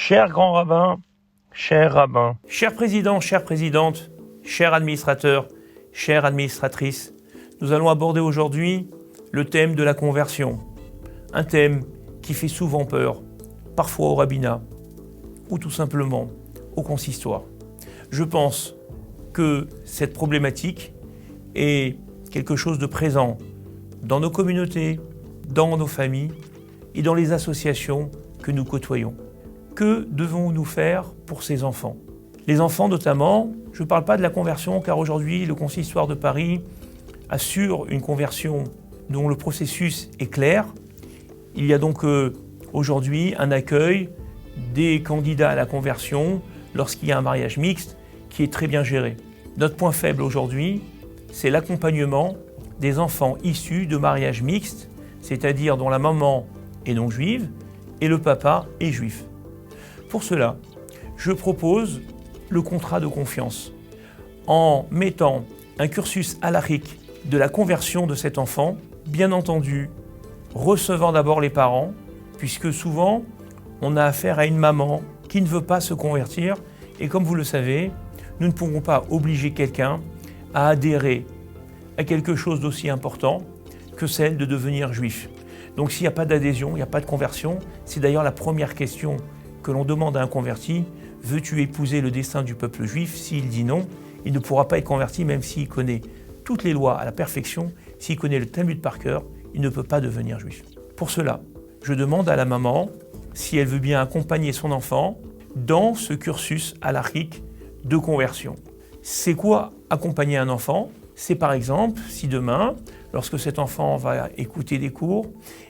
Cher grand rabbin, cher rabbin. Cher président, chère présidente, cher administrateur, chère administratrice, nous allons aborder aujourd'hui le thème de la conversion. Un thème qui fait souvent peur, parfois au rabbinat, ou tout simplement au consistoire. Je pense que cette problématique est quelque chose de présent dans nos communautés, dans nos familles et dans les associations que nous côtoyons. Que devons-nous faire pour ces enfants? Les enfants notamment, je ne parle pas de la conversion car aujourd'hui le consistoire de Paris assure une conversion dont le processus est clair. Il y a donc aujourd'hui un accueil des candidats à la conversion lorsqu'il y a un mariage mixte qui est très bien géré. Notre point faible aujourd'hui, c'est l'accompagnement des enfants issus de mariages mixtes, c'est-à-dire dont la maman est non juive et le papa est juif. Pour cela, je propose le contrat de confiance en mettant un cursus halachique de la conversion de cet enfant, bien entendu recevant d'abord les parents, puisque souvent on a affaire à une maman qui ne veut pas se convertir et comme vous le savez, nous ne pourrons pas obliger quelqu'un à adhérer à quelque chose d'aussi important que celle de devenir juif. Donc s'il n'y a pas d'adhésion, il n'y a pas de conversion, c'est d'ailleurs la première question que l'on demande à un converti. Veux-tu épouser le destin du peuple juif? S'il dit non, il ne pourra pas être converti même s'il connaît toutes les lois à la perfection, s'il connaît le Talmud par cœur, il ne peut pas devenir juif. Pour cela, je demande à la maman si elle veut bien accompagner son enfant dans ce cursus halachique de conversion. C'est quoi accompagner un enfant? C'est par exemple si demain, lorsque cet enfant va écouter des cours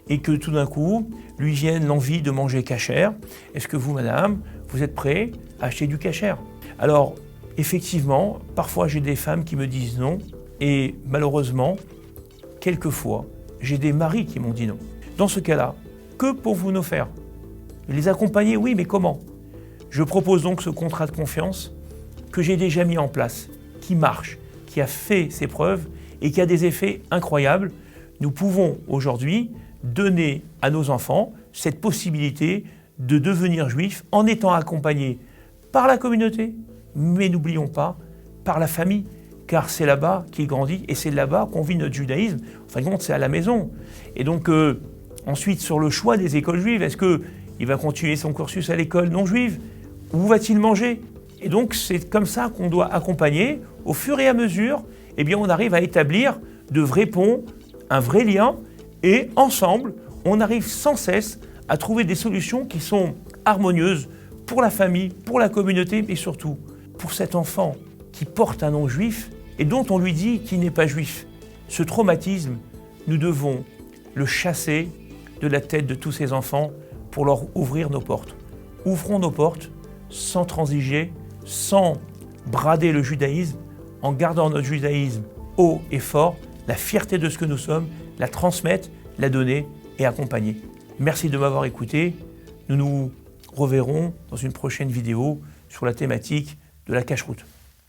et que tout d'un coup, lui vienne l'envie de manger kasher, est-ce que vous, madame, vous êtes prêt à acheter du kasher? Alors, effectivement, parfois j'ai des femmes qui me disent non et malheureusement, quelquefois, j'ai des maris qui m'ont dit non. Dans ce cas-là, que pouvons-nous faire? Les accompagner, oui, mais comment? Je propose donc ce contrat de confiance que j'ai déjà mis en place, qui marche, qui a fait ses preuves et qui a des effets incroyables. Nous pouvons aujourd'hui donner à nos enfants cette possibilité de devenir juifs en étant accompagnés par la communauté, mais n'oublions pas, par la famille, car c'est là-bas qu'il grandit et c'est là-bas qu'on vit notre judaïsme. En fin de compte, c'est à la maison. Et donc, ensuite, sur le choix des écoles juives, est-ce qu'il va continuer son cursus à l'école non juive? Où va-t-il manger? Et donc, c'est comme ça qu'on doit accompagner. Au fur et à mesure, eh bien, on arrive à établir de vrais ponts, un vrai lien, et ensemble, on arrive sans cesse à trouver des solutions qui sont harmonieuses pour la famille, pour la communauté, mais surtout pour cet enfant qui porte un nom juif et dont on lui dit qu'il n'est pas juif. Ce traumatisme, nous devons le chasser de la tête de tous ces enfants pour leur ouvrir nos portes. Ouvrons nos portes sans transiger, sans brader le judaïsme, en gardant notre judaïsme haut et fort, la fierté de ce que nous sommes, la transmettre, la donner et accompagner. Merci de m'avoir écouté. Nous nous reverrons dans une prochaine vidéo sur la thématique de la cacheroute.